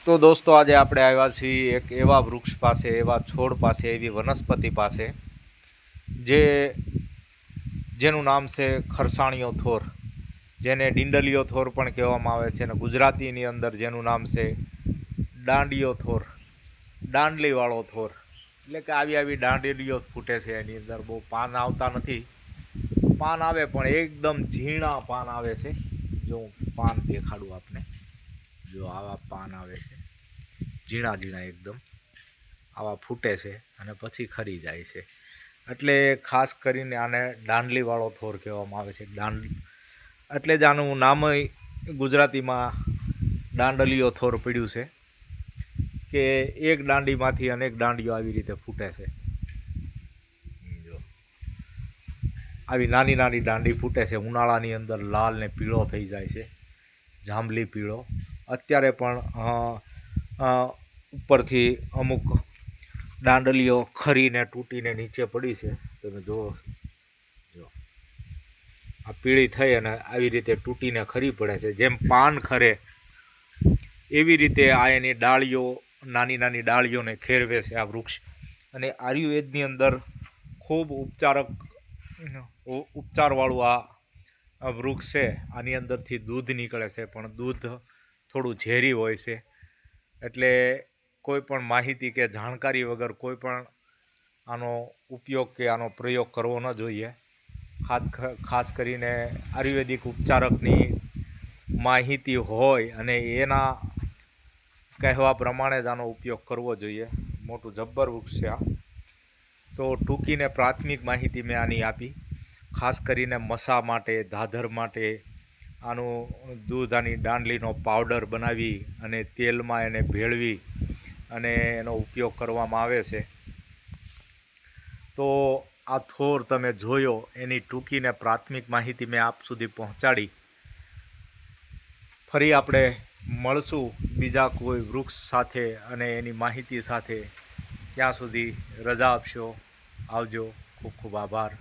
તો દોસ્તો આજે આપણે આવ્યા છીએ એક એવા વૃક્ષ પાસે, એવા છોડ પાસે, એવી વનસ્પતિ પાસે જેનું નામ છે ખરસાણીયો થોર, જેને ડીંડલીયો થોર પણ કહેવામાં આવે છે, અને ગુજરાતીની અંદર જેનું નામ છે દાંડિયો થોર, દાંડલીવાળો થોર. એટલે કે આવી દાંડલીઓ ફૂટે છે. એની અંદર બહુ પાન આવતા નથી, પાન આવે પણ એકદમ ઝીણા પાન આવે છે. જો હું પાન દેખાડું આપને, જો આવા પાન આવે છે, ઝીણા ઝીણા એકદમ આવા ફૂટે છે અને પછી ખરી જાય છે. એટલે ખાસ કરીને આને દાંડલીવાળો થોર કહેવામાં આવે છે. એટલે જ આનું નામ ગુજરાતીમાં દાંડલીયો થોર પડ્યું છે, કે એક દાંડીમાંથી અનેક દાંડીઓ આવી રીતે ફૂટે છે. જો આવી નાની નાની દાંડી ફૂટે છે. ઉનાળાની અંદર લાલ ને પીળો થઈ જાય છે, જાંબલી પીળો. અત્યારે પણ ઉપરથી અમુક દાંડલીઓ ખરીને તૂટીને નીચે પડી છે. તમે જુઓ, જો આ પીળી થઈ અને આવી રીતે તૂટીને ખરી પડે છે. જેમ પાન ખરે એવી રીતે આ એની ડાળીઓ, નાની નાની ડાળીઓને ખેરવે છે આ વૃક્ષ. અને આયુર્વેદની અંદર ખૂબ ઉપચારવાળું આ વૃક્ષ છે. આની અંદરથી દૂધ નીકળે છે, પણ દૂધ થોડું ઝેરી હોય છે. એટલે કોઈ પણ માહિતી કે જાણકારી વગર કોઈ પણ આનો ઉપયોગ કે આનો પ્રયોગ કરવો ન જોઈએ. ખાસ કરીને આયુર્વેદિક ઉપચારકની માહિતી હોય અને એના કહેવા પ્રમાણે જ આનો ઉપયોગ કરવો જોઈએ. મોટું જબ્બર વૃક્ષ છે આ. તો ટૂંકીને પ્રાથમિક માહિતી મેં આની આપી. ખાસ કરીને મસા માટે, ધાધર માટે આનું દૂધ, આની દાંડલીનો પાવડર બનાવી અને તેલમાં એને ભેળવી અને એનો ઉપયોગ કરવામાં આવે છે. તો આ થોર તમે જોયો, એની ટૂંકીને પ્રાથમિક માહિતી મેં આપ સુધી પહોંચાડી. ફરી આપણે મળશું બીજા કોઈ વૃક્ષ સાથે અને એની માહિતી સાથે. ત્યાં સુધી રજા આપશો. આવજો. ખૂબ ખૂબ આભાર.